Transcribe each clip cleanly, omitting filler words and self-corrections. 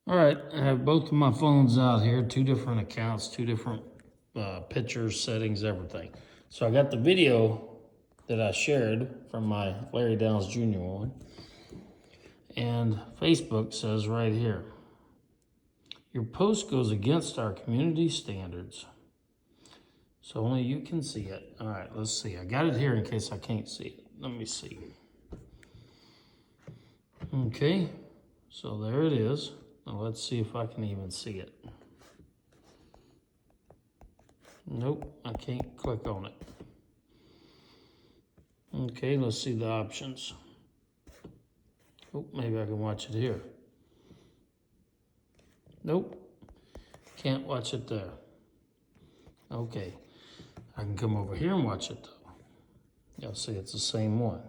All right, I have both of my phones out here, two different accounts, two different pictures, settings, everything. So I got the video that I shared from my Larry Downs Jr. one. And Facebook says right here, your post goes against our community standards. So only you can see it. All right, let's see. I got it here in case I can't see it. Let me see. Okay, so there it is. Now let's see if I can even see it. Nope, I can't click on it. Okay, let's see the options. Oh, maybe I can watch it here. Nope, can't watch it there. Okay, I can come over here and watch it though. You'll see it's the same one.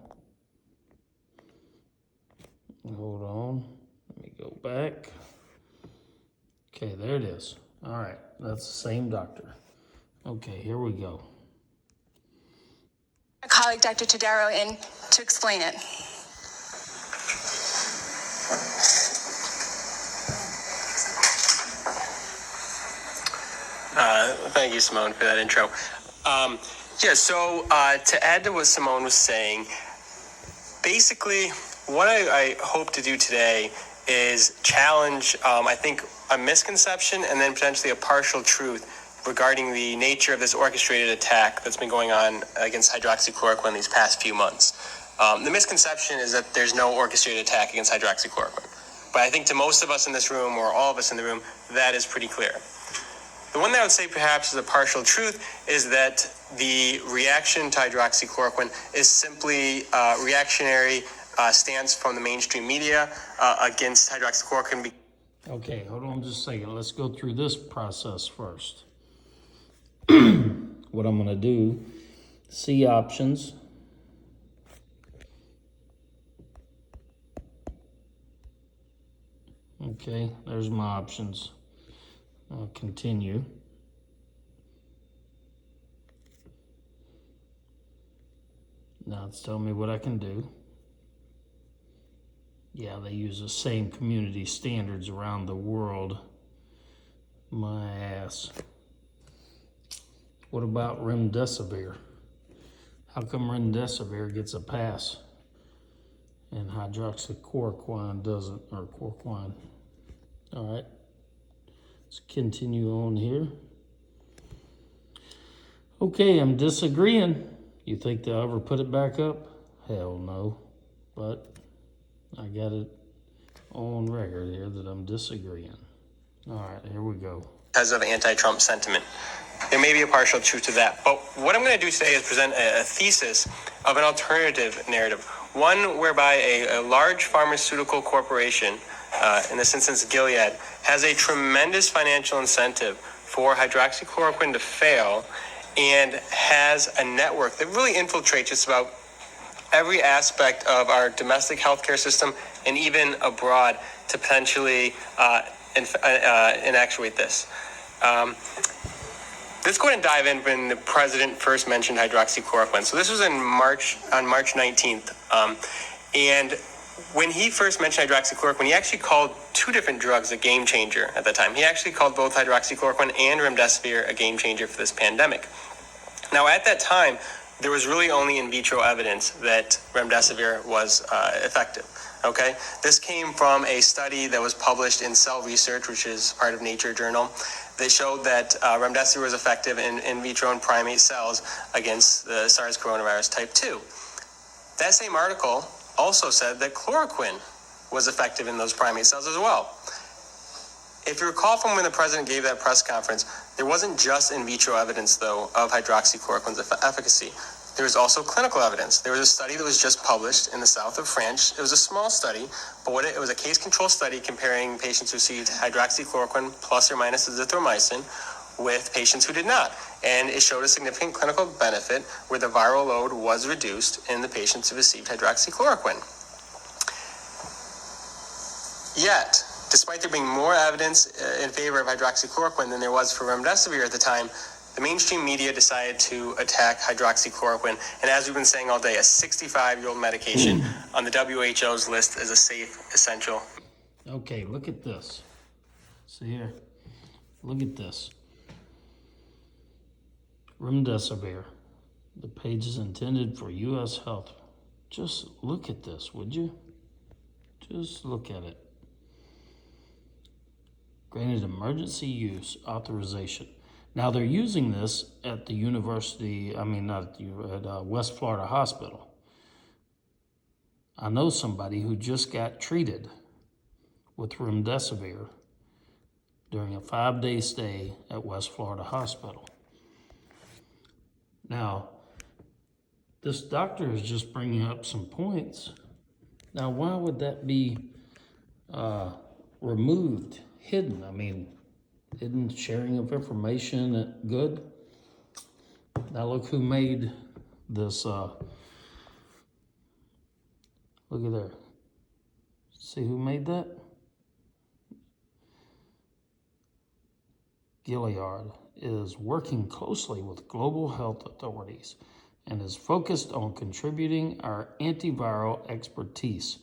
Hold on, let me go back. Okay, there it is. All right, that's the same doctor. Okay, here we go. My colleague, Dr. Tadaro, in to explain it. Thank you, Simone, for that intro. To add to what Simone was saying, basically, what I hope to do today is challenge, I think, a misconception and then potentially a partial truth regarding the nature of this orchestrated attack that's been going on against hydroxychloroquine these past few months. The misconception is that there's no orchestrated attack against hydroxychloroquine. But I think to most of us in this room, or all of us in the room, that is pretty clear. The one that I would say perhaps is a partial truth is that the reaction to hydroxychloroquine is simply reactionary stance from the mainstream media against hydroxychloroquine. Okay, hold on just a second. Let's go through this process first. What I'm going to do, see options. Okay, there's my options. I'll continue. Now it's telling me what I can do. Yeah, they use the same community standards around the world. My ass. What about Remdesivir? How come Remdesivir gets a pass and hydroxychloroquine doesn't, or chloroquine? All right, let's continue on here. Okay, I'm disagreeing. You think they'll ever put it back up? Hell no, but I got it on record here that I'm disagreeing. All right, here we go. Because of anti-Trump sentiment. There may be a partial truth to that. But what I'm going to do today is present a thesis of an alternative narrative. One whereby a large pharmaceutical corporation, in this instance Gilead, has a tremendous financial incentive for hydroxychloroquine to fail and has a network that really infiltrates just about every aspect of our domestic healthcare system and even abroad to potentially inactuate this. Let's go ahead and dive in when the president first mentioned hydroxychloroquine. So this was on March 19th. And when he first mentioned hydroxychloroquine, he actually called two different drugs a game changer at the time. He actually called both hydroxychloroquine and remdesivir a game changer for this pandemic. Now, at that time, there was really only in vitro evidence that remdesivir was effective. Okay, this came from a study that was published in Cell Research, which is part of Nature journal. They showed that remdesivir was effective in vitro and primate cells against the SARS coronavirus type 2. That same article also said that chloroquine was effective in those primate cells as well. If you recall from when the president gave that press conference, there wasn't just in vitro evidence, though, of hydroxychloroquine's efficacy. There was also clinical evidence. There was a study that was just published in the south of France. It was a small study, but it was a case-control study comparing patients who received hydroxychloroquine plus or minus azithromycin with patients who did not. And it showed a significant clinical benefit where the viral load was reduced in the patients who received hydroxychloroquine. Yet, despite there being more evidence in favor of hydroxychloroquine than there was for remdesivir at the time, the mainstream media decided to attack hydroxychloroquine, and as we've been saying all day, a 65-year-old medication on the WHO's list as a safe, essential. Okay, look at this. See here. Look at this. Remdesivir. The page is intended for U.S. health. Just look at this, would you? Just look at it. Granted emergency use authorization. Now they're using this at the university, at West Florida Hospital. I know somebody who just got treated with Remdesivir during a 5-day stay at West Florida Hospital. Now, this doctor is just bringing up some points. Now, why would that be removed, hidden? I mean, isn't sharing of information good? Now, look who made this. Look at there. See who made that? Gilead is working closely with global health authorities and is focused on contributing our antiviral expertise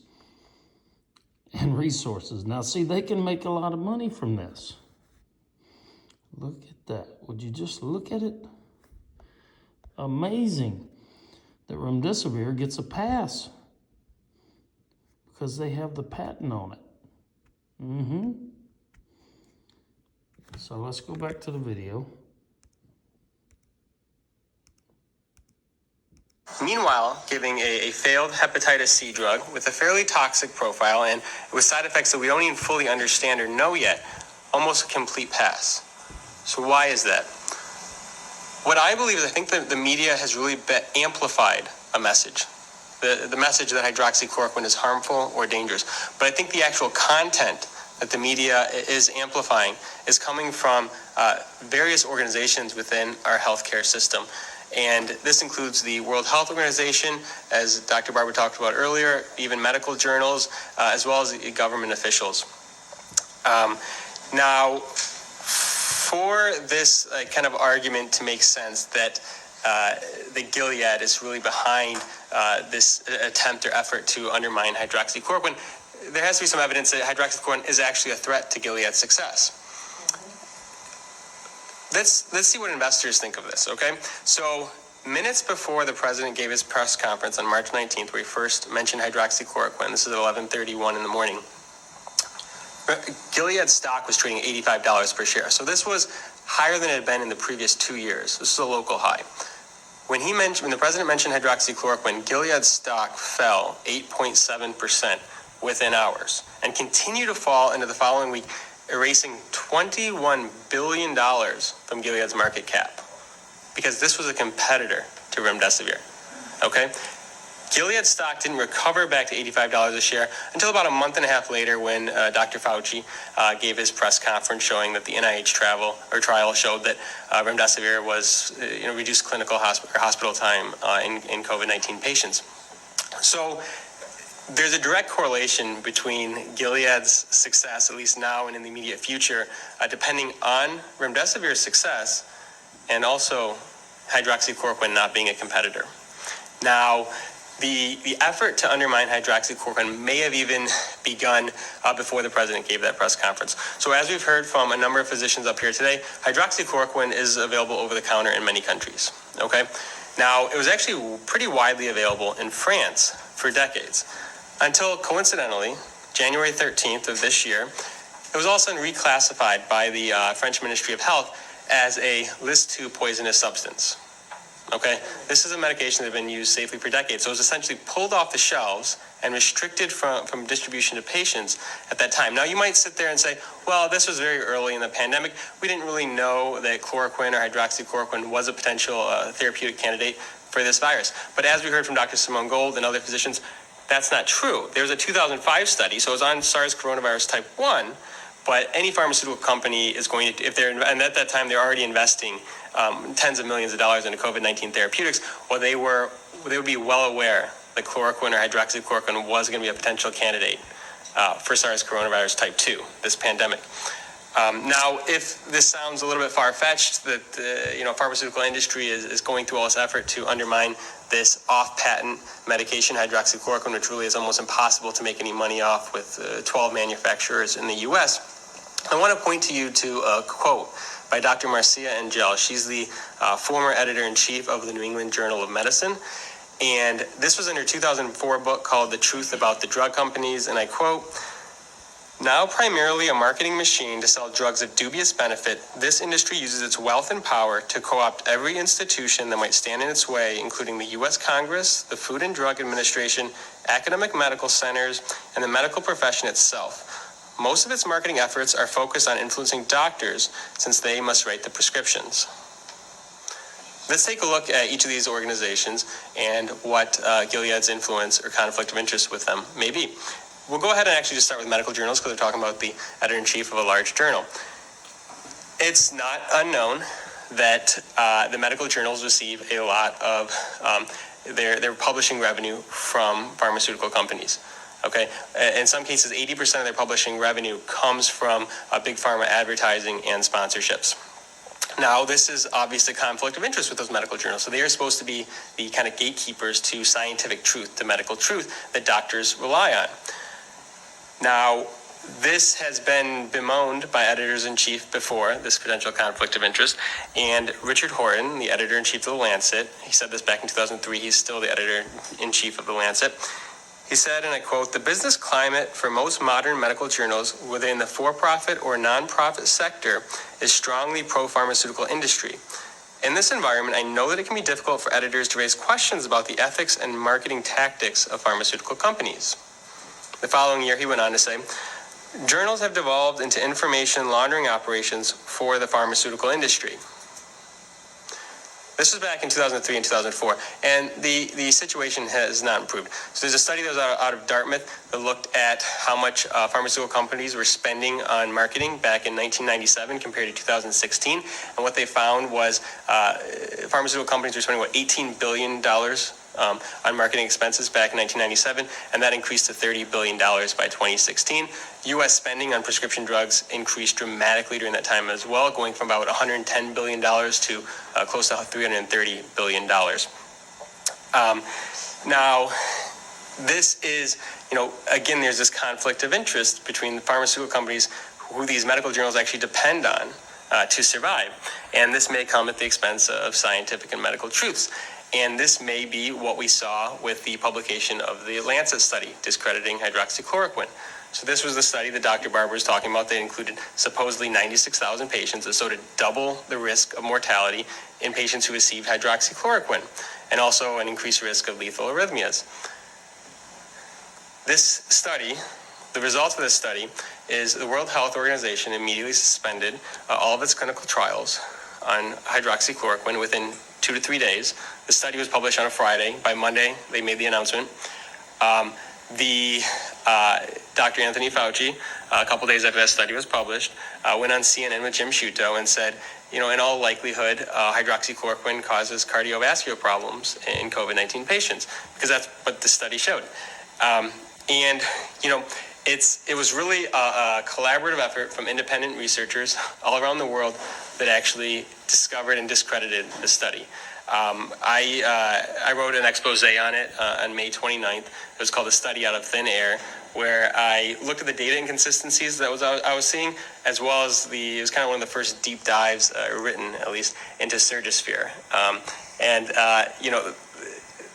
and resources. Now, see, they can make a lot of money from this. Look at that. Would you just look at it? Amazing that Remdesivir gets a pass because they have the patent on it. So let's go back to the video. Meanwhile, giving a failed hepatitis C drug with a fairly toxic profile and with side effects that we don't even fully understand or know yet, almost a complete pass. So why is that? What I believe is I think that the media has really amplified a message. The message that hydroxychloroquine is harmful or dangerous. But I think the actual content that the media is amplifying is coming from various organizations within our healthcare system. And this includes the World Health Organization, as Dr. Barber talked about earlier, even medical journals, as well as government officials. Now, for this kind of argument to make sense that the Gilead is really behind this attempt or effort to undermine hydroxychloroquine, there has to be some evidence that hydroxychloroquine is actually a threat to Gilead's success. Let's see what investors think of this, okay? So minutes before the president gave his press conference on March 19th, where he first mentioned hydroxychloroquine, this is at 11:31 in the morning, Gilead's stock was trading $85 per share. So this was higher than it had been in the previous 2 years. This is a local high. When the president mentioned hydroxychloroquine, Gilead's stock fell 8.7% within hours and continued to fall into the following week, erasing $21 billion from Gilead's market cap because this was a competitor to Remdesivir, okay? Gilead stock didn't recover back to $85 a share until about a month and a half later when Dr. Fauci gave his press conference showing that the NIH trial showed that Remdesivir was reduced clinical hospital time in COVID-19 patients. So there's a direct correlation between Gilead's success, at least now and in the immediate future, depending on Remdesivir's success and also hydroxychloroquine not being a competitor. Now, the effort to undermine hydroxychloroquine may have even begun before the president gave that press conference. So as we've heard from a number of physicians up here today, hydroxychloroquine is available over the counter in many countries, okay? Now, it was actually pretty widely available in France for decades until, coincidentally, January 13th of this year, it was all of a sudden reclassified by the French Ministry of Health as a List 2 poisonous substance. Okay, this is a medication that had been used safely for decades. So it was essentially pulled off the shelves and restricted from distribution to patients at that time. Now, you might sit there and say, well, this was very early in the pandemic. We didn't really know that chloroquine or hydroxychloroquine was a potential therapeutic candidate for this virus. But as we heard from Dr. Simone Gold and other physicians, that's not true. There was a 2005 study, so it was on SARS coronavirus type 1, but any pharmaceutical company is going to, and at that time they're already investing tens of millions of dollars into COVID-19 therapeutics, well, they would be well aware that chloroquine or hydroxychloroquine was going to be a potential candidate for SARS coronavirus type 2, this pandemic. Now, if this sounds a little bit far-fetched, that the pharmaceutical industry is going through all this effort to undermine this off-patent medication, hydroxychloroquine, which really is almost impossible to make any money off with 12 manufacturers in the U.S., I want to point to you to a quote by Dr. Marcia Angel. She's the former editor-in-chief of the New England Journal of Medicine. And this was in her 2004 book called The Truth About the Drug Companies. And I quote, "Now primarily a marketing machine to sell drugs of dubious benefit, this industry uses its wealth and power to co-opt every institution that might stand in its way, including the U.S. Congress, the Food and Drug Administration, academic medical centers, and the medical profession itself. Most of its marketing efforts are focused on influencing doctors since they must write the prescriptions." Let's take a look at each of these organizations and what Gilead's influence or conflict of interest with them may be. We'll go ahead and actually just start with medical journals because they're talking about the editor-in-chief of a large journal. It's not unknown that the medical journals receive a lot of their publishing revenue from pharmaceutical companies. Okay, in some cases, 80% of their publishing revenue comes from big pharma advertising and sponsorships. Now, this is obviously a conflict of interest with those medical journals. So they are supposed to be the kind of gatekeepers to scientific truth, to medical truth that doctors rely on. Now, this has been bemoaned by editors-in-chief before, this potential conflict of interest. And Richard Horton, the editor-in-chief of The Lancet, he said this back in 2003, he's still the editor-in-chief of The Lancet. He said, and I quote, "The business climate for most modern medical journals within the for-profit or non-profit sector is strongly pro-pharmaceutical industry. In this environment, I know that it can be difficult for editors to raise questions about the ethics and marketing tactics of pharmaceutical companies." The following year, he went on to say, "Journals have devolved into information laundering operations for the pharmaceutical industry." This was back in 2003 and 2004, and the situation has not improved. So there's a study that was out of Dartmouth that looked at how much pharmaceutical companies were spending on marketing back in 1997 compared to 2016, and what they found was pharmaceutical companies were spending, $18 billion on marketing expenses back in 1997, and that increased to $30 billion by 2016. U.S. spending on prescription drugs increased dramatically during that time as well, going from about $110 billion to close to $330 billion. Now, this is, again, there's this conflict of interest between the pharmaceutical companies who these medical journals actually depend on to survive. And this may come at the expense of scientific and medical truths. And this may be what we saw with the publication of the Lancet study discrediting hydroxychloroquine. So this was the study that Dr. Barber was talking about. They included supposedly 96,000 patients, and so to double the risk of mortality in patients who received hydroxychloroquine, and also an increased risk of lethal arrhythmias. This study, the results of this study, is the World Health Organization immediately suspended all of its clinical trials on hydroxychloroquine within 2 to 3 days. The study was published on a Friday. By Monday, they made the announcement. Dr. Anthony Fauci, a couple days after that study was published, went on CNN with Jim Sciutto and said, in all likelihood, hydroxychloroquine causes cardiovascular problems in COVID-19 patients, because that's what the study showed. It was really a collaborative effort from independent researchers all around the world that actually discovered and discredited the study. I wrote an expose on it on May 29th. It was called "A Study Out of Thin Air," where I looked at the data inconsistencies that I was seeing, as well as it was kind of one of the first deep dives written, at least, into Remdesivir.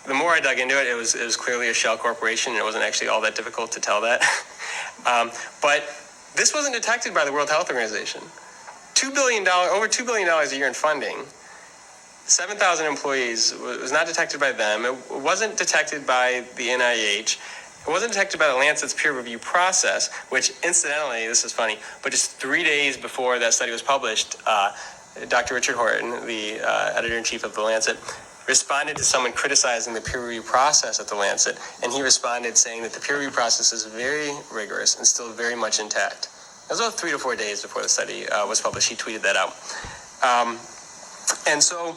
The more I dug into it, it was clearly a shell corporation, and it wasn't actually all that difficult to tell that. But this wasn't detected by the World Health Organization. Over $2 billion a year in funding. 7,000 employees was not detected by them. It wasn't detected by the NIH. It wasn't detected by the Lancet's peer review process, which incidentally, this is funny, but just 3 days before that study was published, Dr. Richard Horton, the editor-in-chief of The Lancet, responded to someone criticizing the peer review process at The Lancet, and he responded saying that the peer review process is very rigorous and still very much intact. It was about 3 to 4 days before the study was published. He tweeted that out. And so,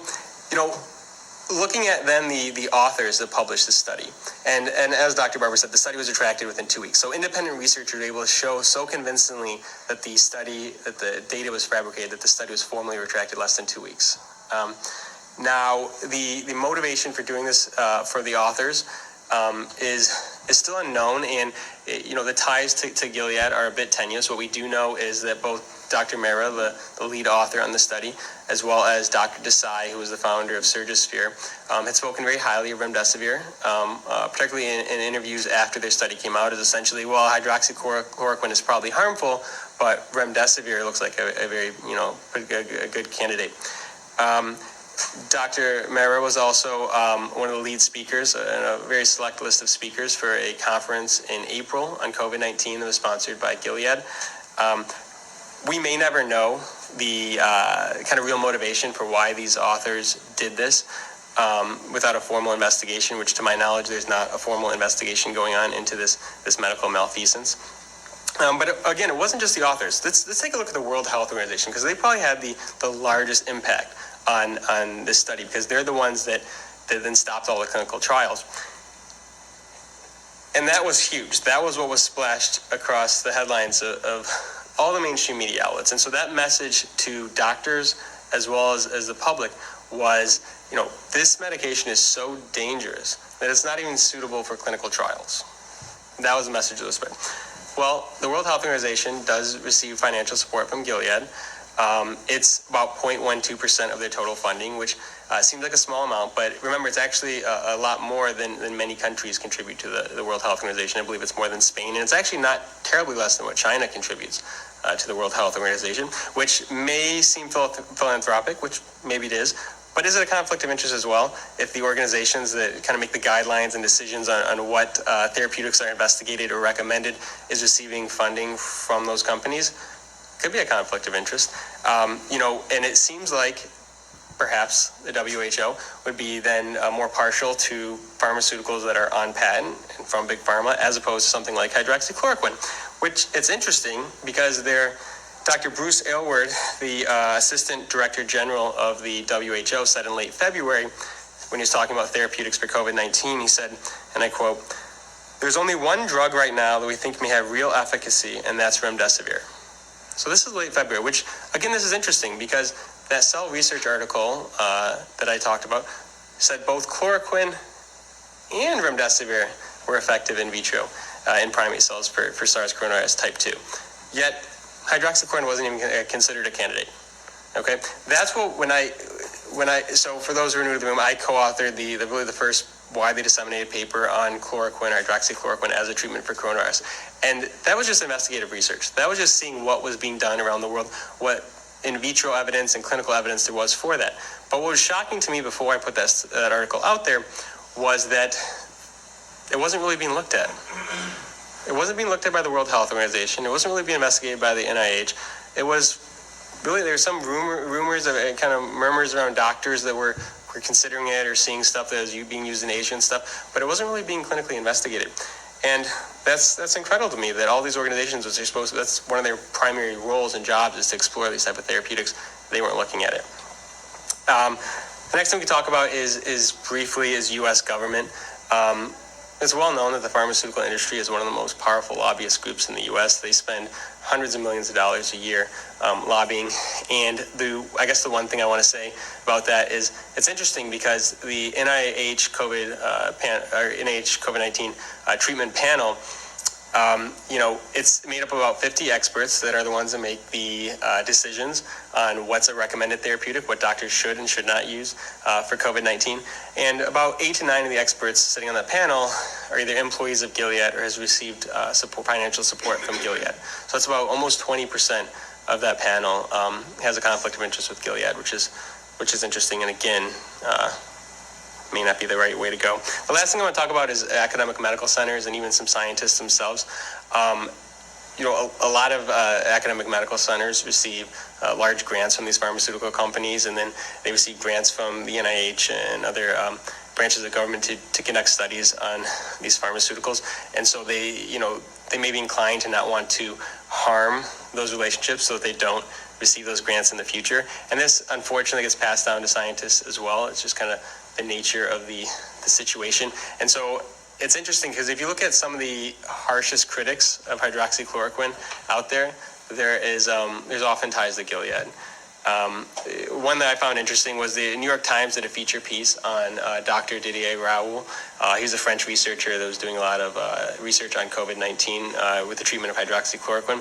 looking at then the authors that published the study, and as Dr. Barber said, the study was retracted within 2 weeks. So independent researchers were able to show so convincingly that the data was fabricated, that the study was formally retracted less than 2 weeks. Now, the motivation for doing this for the authors is is still unknown, and the ties to Gilead are a bit tenuous. What we do know is that both Dr. Mehra, the lead author on the study, as well as Dr. Desai, who was the founder of Remdesivir, had spoken very highly of Remdesivir, particularly in interviews after their study came out, as essentially, well, hydroxychloroquine is probably harmful, but Remdesivir looks like a very, a good candidate. Dr. Mehra was also one of the lead speakers in a very select list of speakers for a conference in April on COVID-19 that was sponsored by Gilead. We may never know the kind of real motivation for why these authors did this without a formal investigation, which to my knowledge, there's not a formal investigation going on into this medical malfeasance. But again, it wasn't just the authors. Let's take a look at the World Health Organization, because they probably had the largest impact on this study, because they're the ones that then stopped all the clinical trials. And that was huge. That was what was splashed across the headlines of all the mainstream media outlets. And so that message to doctors as well as the public was, this medication is so dangerous that it's not even suitable for clinical trials. That was the message of the spread. Well, the World Health Organization does receive financial support from Gilead. It's about 0.12% of their total funding, which seems like a small amount, but remember, it's actually a lot more than many countries contribute to the World Health Organization. I believe it's more than Spain, and it's actually not terribly less than what China contributes to the World Health Organization, which may seem philanthropic, which maybe it is, but is it a conflict of interest as well if the organizations that kind of make the guidelines and decisions on what therapeutics are investigated or recommended is receiving funding from those companies? Could be a conflict of interest, and it seems like perhaps the WHO would be then more partial to pharmaceuticals that are on patent and from Big Pharma, as opposed to something like hydroxychloroquine, which it's interesting because Dr. Bruce Aylward, the Assistant Director General of the WHO, said in late February, when he was talking about therapeutics for COVID-19, he said, and I quote, "There's only one drug right now that we think may have real efficacy, and that's Remdesivir." So this is late February, which, again, this is interesting because that Cell Research article that I talked about said both chloroquine and Remdesivir were effective in vitro in primate cells for SARS coronavirus type 2. Yet, hydroxychloroquine wasn't even considered a candidate. Okay? That's what, so for those who are new to the room, I co-authored really the first widely disseminated paper on chloroquine, hydroxychloroquine as a treatment for coronavirus. And that was just investigative research. That was just seeing what was being done around the world, what in vitro evidence and clinical evidence there was for that. But what was shocking to me before I put that article out there was that it wasn't really being looked at. It wasn't being looked at by the World Health Organization. It wasn't really being investigated by the NIH. It was really, there were some rumors of kind of murmurs around doctors that were considering it or seeing stuff that was being used in Asia and stuff, but it wasn't really being clinically investigated. And that's incredible to me that all these organizations, which are supposed to, that's one of their primary roles and jobs is to explore these type of therapeutics, they weren't looking at it. The next thing we talk about is briefly U.S. government. It's well known that the pharmaceutical industry is one of the most powerful lobbyist groups in the U.S. They spend hundreds of millions of dollars a year lobbying. And I guess the one thing I want to say about that is it's interesting because the NIH COVID-19 treatment panel, it's made up of about 50 experts that are the ones that make the decisions on what's a recommended therapeutic, what doctors should and should not use for COVID-19. And about 8 to 9 of the experts sitting on that panel are either employees of Gilead or has received financial support from Gilead. So it's about almost 20% of that panel has a conflict of interest with Gilead, which is interesting. And again, may not be the right way to go. The last thing I want to talk about is academic medical centers and even some scientists themselves. A lot of academic medical centers receive large grants from these pharmaceutical companies, and then they receive grants from the NIH and other branches of government to conduct studies on these pharmaceuticals. And so they may be inclined to not want to harm those relationships so that they don't receive those grants in the future. And this, unfortunately, gets passed down to scientists as well. It's just kind of the nature of the situation. And so it's interesting because if you look at some of the harshest critics of hydroxychloroquine out there, there's often ties to Gilead. One that I found interesting was the New York Times did a feature piece on Dr. Didier Raoult. He's a French researcher that was doing a lot of research on COVID-19 with the treatment of hydroxychloroquine.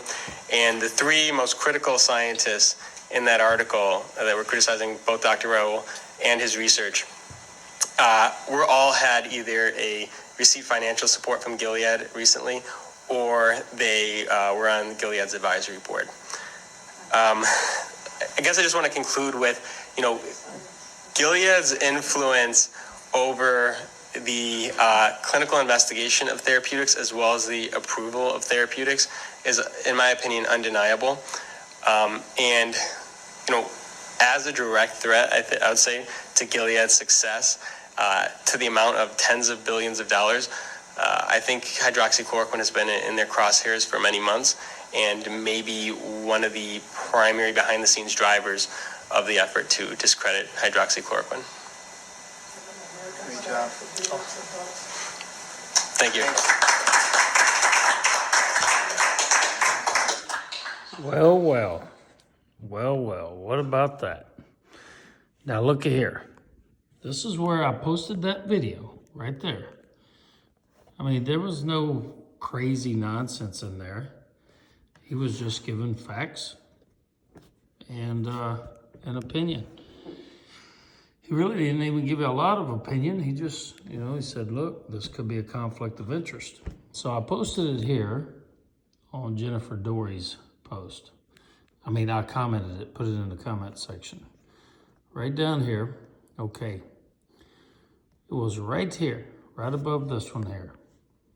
And the three most critical scientists in that article that were criticizing both Dr. Raoult and his research were all had either received financial support from Gilead recently, or they were on Gilead's advisory board. I guess I just want to conclude with, Gilead's influence over the clinical investigation of therapeutics as well as the approval of therapeutics is, in my opinion, undeniable. And, as a direct threat, I would say, to Gilead's success, to the amount of tens of billions of dollars, I think hydroxychloroquine has been in their crosshairs for many months, and maybe one of the primary behind-the-scenes drivers of the effort to discredit hydroxychloroquine. Great job. Thank you. Well, what about that? Now look at here. This is where I posted that video, right there. I mean, there was no crazy nonsense in there. He was just giving facts and an opinion. He really didn't even give you a lot of opinion. He just, he said, look, this could be a conflict of interest. So I posted it here on Jennifer Dory's post. I commented it, put it in the comment section. Right down here, okay. It was right here, right above this one here.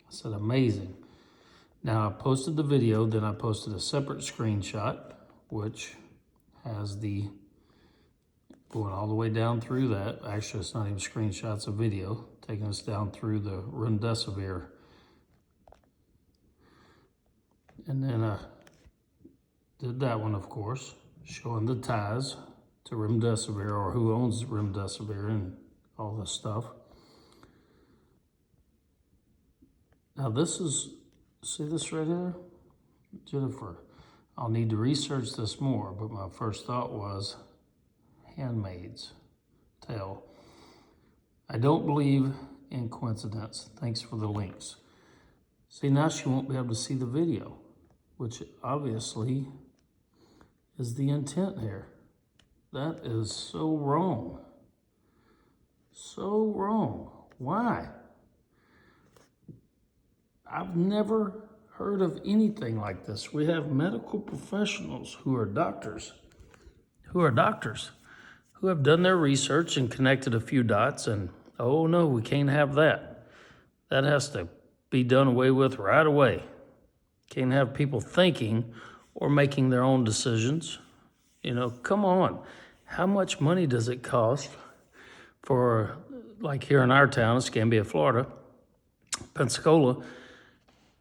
I said, amazing. Now I posted the video, then I posted a separate screenshot, which has the, going all the way down through that. Actually, it's not even screenshots, a video, taking us down through the Remdesivir. And then I did that one, of course, showing the ties to Remdesivir, or who owns Remdesivir and all this stuff. Now this is, see this right here? Jennifer, I'll need to research this more, but my first thought was Handmaid's Tale. I don't believe in coincidence. Thanks for the links. See, now she won't be able to see the video, which obviously is the intent here. That is so wrong. So wrong. Why? I've never heard of anything like this. We have medical professionals who are doctors, who have done their research and connected a few dots, and oh no, we can't have that. That has to be done away with right away. Can't have people thinking or making their own decisions. Come on. How much money does it cost for, like here in our town, Escambia, Florida, Pensacola,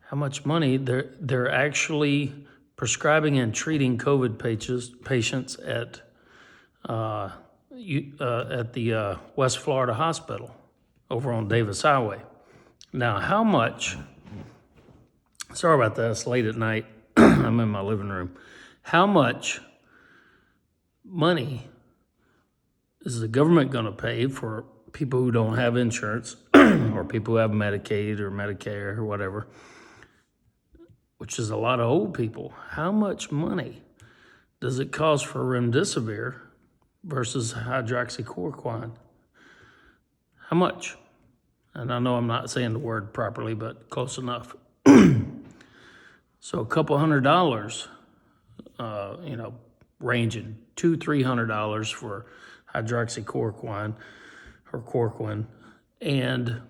how much money they're actually prescribing and treating COVID patients at the West Florida Hospital over on Davis Highway. Now, how much, sorry about that, it's late at night, I'm in my living room. How much money is the government going to pay for people who don't have insurance or people who have Medicaid or Medicare or whatever, which is a lot of old people? How much money does it cost for Remdesivir versus hydroxychloroquine? How much? And I know I'm not saying the word properly, but close enough. So a couple $100, ranging $200-300 for hydroxychloroquine or chloroquine, and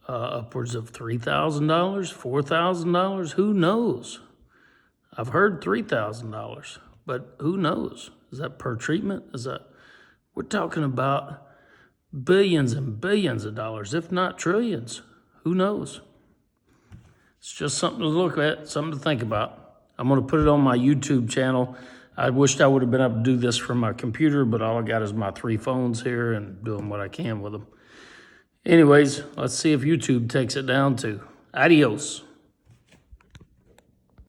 upwards of $3,000, $4,000. Who knows? I've heard $3,000, but who knows? Is that per treatment? We're talking about billions and billions of dollars, if not trillions. Who knows? It's just something to look at, something to think about. I'm going to put it on my YouTube channel. I wished I would have been able to do this from my computer, but all I got is my 3 phones here and doing what I can with them. Anyways, let's see if YouTube takes it down too. Adios.